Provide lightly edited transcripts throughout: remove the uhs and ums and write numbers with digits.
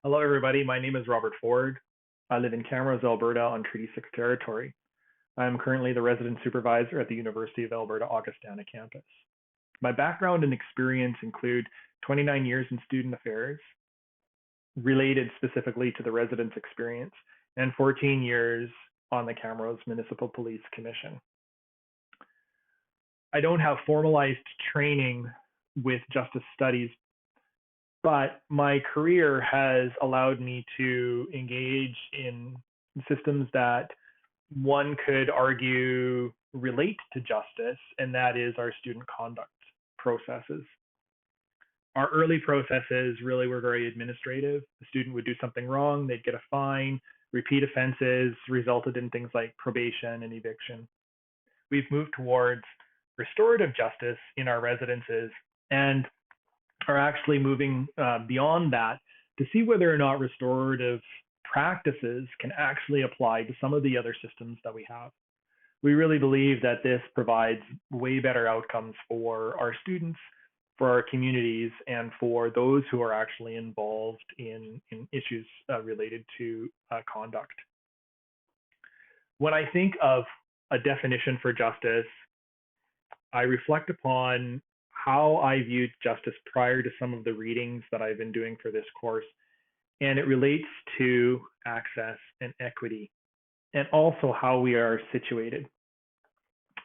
Hello, everybody. My name is Robert Ford. I live in Camrose, Alberta on Treaty 6 territory. I am currently the resident supervisor at the University of Alberta Augustana campus. My background and experience include 29 years in student affairs, related specifically to the residence experience, and 14 years on the Camrose Municipal Police Commission. I don't have formalized training with justice studies, but my career has allowed me to engage in systems that one could argue relate to justice, and that is our student conduct processes. Our early processes really were very administrative. The student would do something wrong, they'd get a fine, repeat offenses resulted in things like probation and eviction. We've moved towards restorative justice in our residences and are actually moving beyond that to see whether or not restorative practices can actually apply to some of the other systems that we have. We really believe that this provides way better outcomes for our students, for our communities, and for those who are actually involved in issues related to conduct. When I think of a definition for justice, I reflect upon how I viewed justice prior to some of the readings that I've been doing for this course. And it relates to access and equity, and also how we are situated.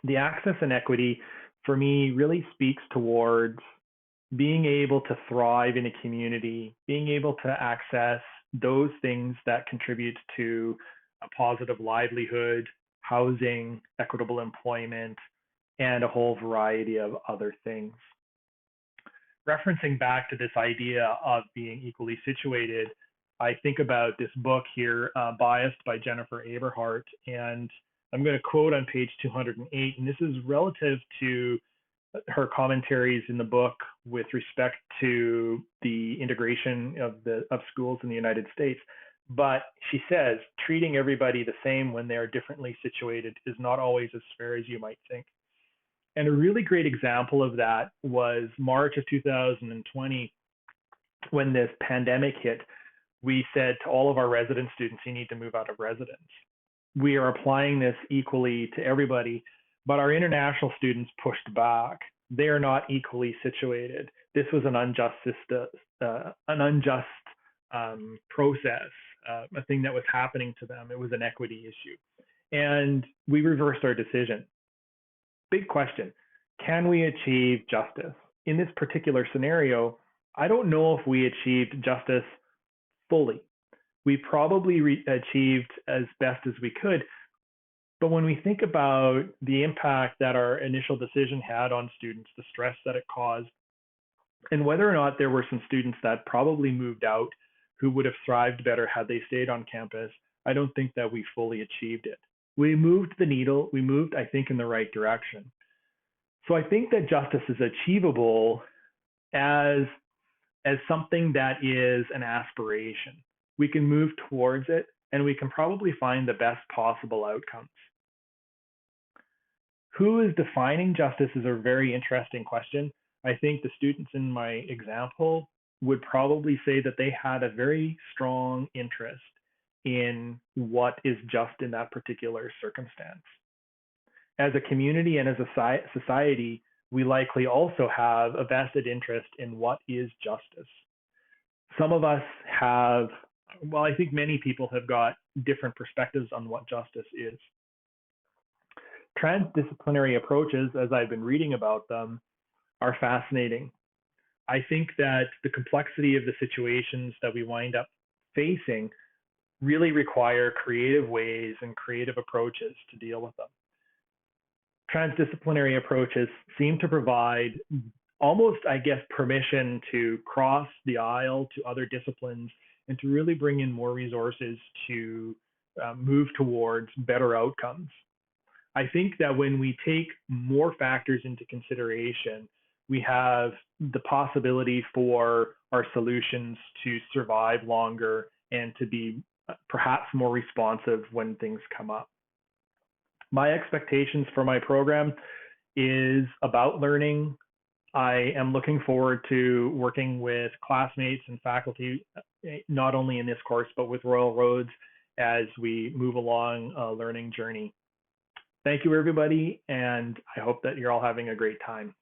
The access and equity, for me, really speaks towards being able to thrive in a community, being able to access those things that contribute to a positive livelihood, housing, equitable employment, and a whole variety of other things. Referencing back to this idea of being equally situated, I think about this book here, Biased by Jennifer Eberhardt, and I'm going to quote on page 208, and this is relative to her commentaries in the book with respect to the integration of schools in the United States. But she says, treating everybody the same when they are differently situated is not always as fair as you might think. And a really great example of that was March of 2020, when this pandemic hit. We said to all of our resident students, you need to move out of residence. We are applying this equally to everybody, but our international students pushed back. They are not equally situated. This was an unjust process, a thing that was happening to them. It was an equity issue. And we reversed our decision. Big question, can we achieve justice? In this particular scenario, I don't know if we achieved justice fully. We probably achieved as best as we could, but when we think about the impact that our initial decision had on students, the stress that it caused, and whether or not there were some students that probably moved out who would have thrived better had they stayed on campus, I don't think that we fully achieved it. We moved the needle. We moved, I think, in the right direction. So I think that justice is achievable as something that is an aspiration. We can move towards it, and we can probably find the best possible outcomes. Who is defining justice is a very interesting question. I think the students in my example would probably say that they had a very strong interest in what is just in that particular circumstance. As a community and as a society, we likely also have a vested interest in what is justice. Some of us have, well, I think many people have got different perspectives on what justice is. Transdisciplinary approaches, as I've been reading about them, are fascinating. I think that the complexity of the situations that we wind up facing really require creative ways and creative approaches to deal with them. Transdisciplinary approaches seem to provide almost, I guess, permission to cross the aisle to other disciplines and to really bring in more resources to move towards better outcomes. I think that when we take more factors into consideration, we have the possibility for our solutions to survive longer and to be perhaps more responsive when things come up. My expectations for my program is about learning, I am looking forward to working with classmates and faculty, not only in this course, but with Royal Roads as we move along a learning journey. Thank you, everybody, and I hope that you're all having a great time.